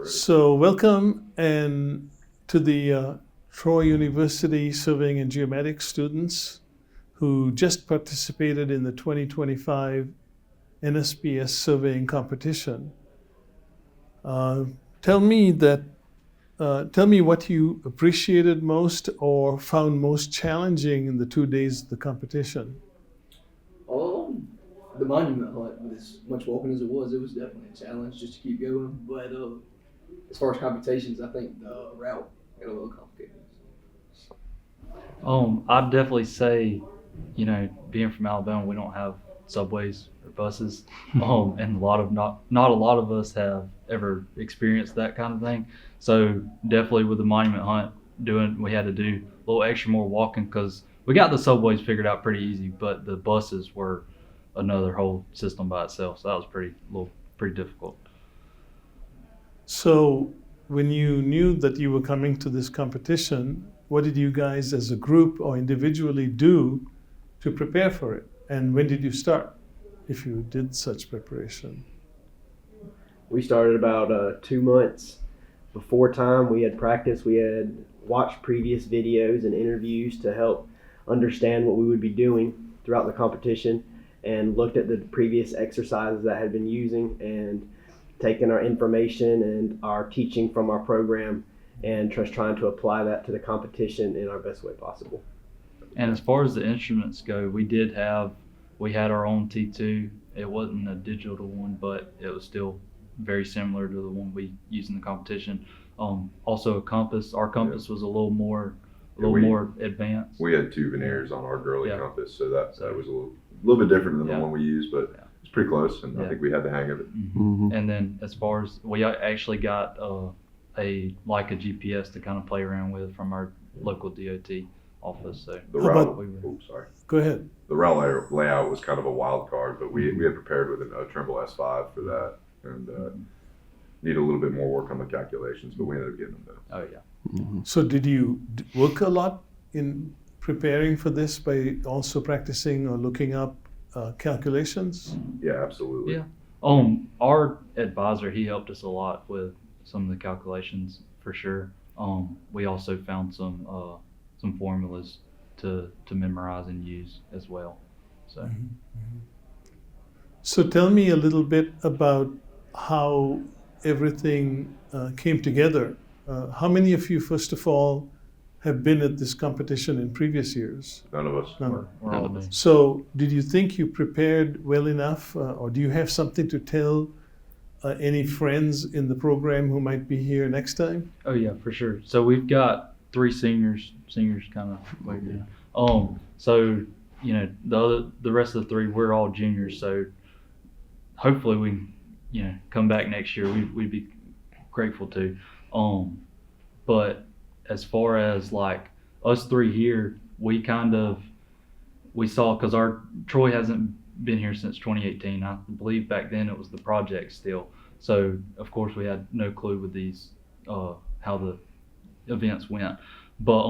So welcome and to the Troy University Surveying and Geomatics students who just participated in the 2025 NSPS surveying competition. Uh, tell me what you appreciated most or found most challenging in the 2 days of the competition. The monument hunt, with as much walking as it was definitely a challenge just to keep going. But as far as computations, I think the route got a little complicated. I'd definitely say, being from Alabama, we don't have subways or buses, and not a lot of us have ever experienced that kind of thing. So definitely with the monument hunt, we had to do a little extra more walking because we got the subways figured out pretty easy, but the buses were another whole system by itself. So that was pretty difficult. So when you knew that you were coming to this competition, what did you guys as a group or individually do to prepare for it? And when did you start, if you did such preparation? We started about 2 months before time. We had practice. We had watched previous videos and interviews to help understand what we would be doing throughout the competition, and looked at the previous exercises that had been using and taken our information and our teaching from our program and just trying to apply that to the competition in our best way possible. And as far as the instruments go, we had our own T2. It wasn't a digital one, but it was still very similar to the one we used in the competition. Also a compass. Our compass was a little more advanced. We had 2 veneers on our girly Yeah. compass, so that was a little bit different than the one we used, but it's pretty close, and Yeah. I think we had the hang of it. Mm-hmm. And then as far as we actually got a GPS to kind of play around with from our local DOT office. So The How route, about- sorry. Go ahead. The route layout was kind of a wild card, but we had prepared with a Trimble S5 for that, and need a little bit more work on the calculations, but we ended up getting them done. Oh yeah. So did you work a lot in preparing for this by also practicing or looking up calculations? Yeah, absolutely. Yeah. Our advisor, he helped us a lot with some of the calculations for sure. We also found some formulas to memorize and use as well. So. So tell me a little bit about how everything came together. How many of you, first of all, have been at this competition in previous years? None of us. None. We're all new. So did you think you prepared well enough, or do you have something to tell any friends in the program who might be here next time? Oh yeah, for sure. So we've got 3 seniors kind of waiting. So the rest of the 3, we're all juniors. So hopefully we come back next year. We'd be grateful to. But as far as like us 3 here, we saw, because our Troy hasn't been here since 2018. I believe back then it was the project still. So of course we had no clue with these how the events went. But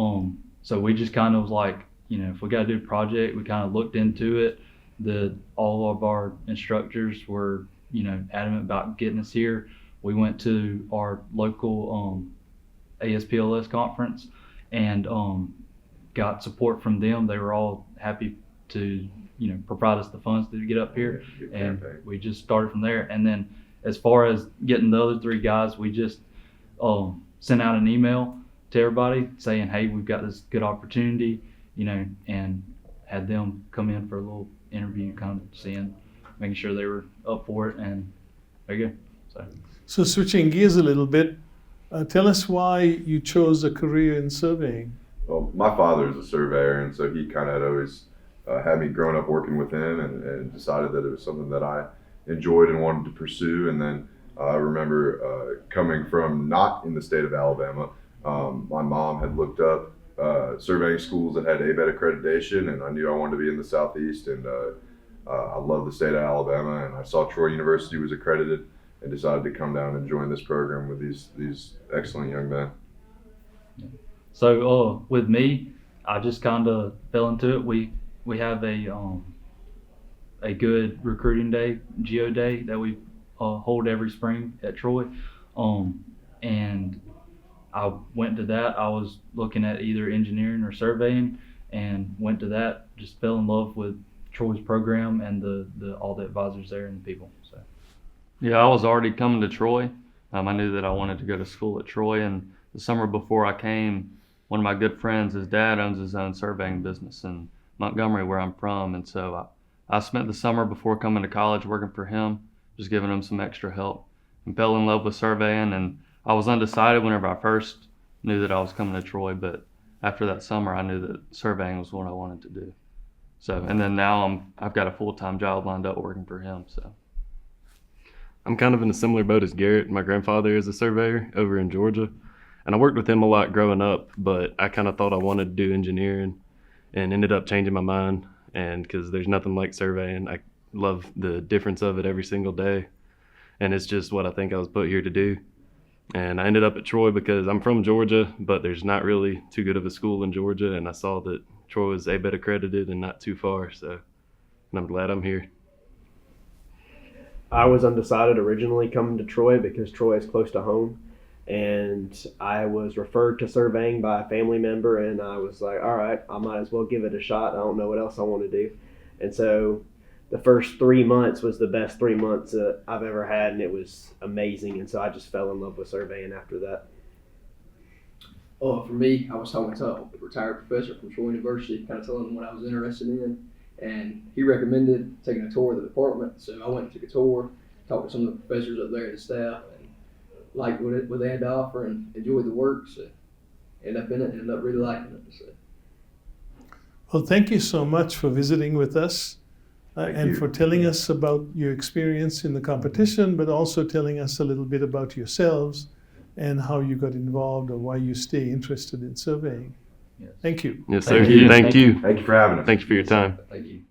so we just kind of was like, if we got to do a project, we kind of looked into it. All of our instructors were adamant about getting us here. We went to our local ASPLS conference and got support from them. They were all happy to provide us the funds to get up here, and we just started from there. And then as far as getting the other 3 guys, we just sent out an email to everybody saying, hey, we've got this good opportunity, and had them come in for a little interview, kind of making sure they were up for it, and there you go. So switching gears a little bit, tell us why you chose a career in surveying. Well, my father is a surveyor, and so he kind of had always had me growing up working with him, and decided that it was something that I enjoyed and wanted to pursue. And then I remember coming from not in the state of Alabama, my mom had looked up surveying schools that had ABET accreditation, and I knew I wanted to be in the Southeast, and I love the state of Alabama, and I saw Troy University was accredited, and decided to come down and join this program with these excellent young men. So with me, I just kind of fell into it. We have a good recruiting day, Geo Day, that we hold every spring at Troy. and I went to that. I was looking at either engineering or surveying, and went to that. Just fell in love with Troy's program and the all the advisors there and the people. So yeah, I was already coming to Troy. I knew that I wanted to go to school at Troy, and the summer before I came, one of my good friends, his dad owns his own surveying business in Montgomery, where I'm from, and so I spent the summer before coming to college working for him, just giving him some extra help, and fell in love with surveying. And I was undecided whenever I first knew that I was coming to Troy, but after that summer, I knew that surveying was what I wanted to do. So, and then now I've got a full-time job lined up working for him. So, I'm kind of in a similar boat as Garrett. My grandfather is a surveyor over in Georgia, and I worked with him a lot growing up, but I kind of thought I wanted to do engineering and ended up changing my mind. And because there's nothing like surveying, I love the difference of it every single day. And it's just what I think I was put here to do. And I ended up at Troy because I'm from Georgia, but there's not really too good of a school in Georgia. And I saw that Troy was ABET accredited and not too far. So, and I'm glad I'm here. I was undecided originally coming to Troy because Troy is close to home, and I was referred to surveying by a family member, and I was like, all right, I might as well give it a shot. I don't know what else I want to do. And so the first 3 months was the best 3 months that I've ever had, and it was amazing. And so I just fell in love with surveying after that. For me, I was talking to a retired professor from Troy University, kind of telling him what I was interested in, and he recommended taking a tour of the department. So I went and took a tour, talked to some of the professors up there and the staff, and liked what they had to offer and enjoyed the work. So ended up in it and ended up really liking it. So. Well, thank you so much for visiting with us and you. for telling us about your experience in the competition, but also telling us a little bit about yourselves and how you got involved or why you stay interested in surveying. yes. Thank you. Yes, Thank sir. you. Thank you. Thank you for having us. Thank you for your time. Thank you.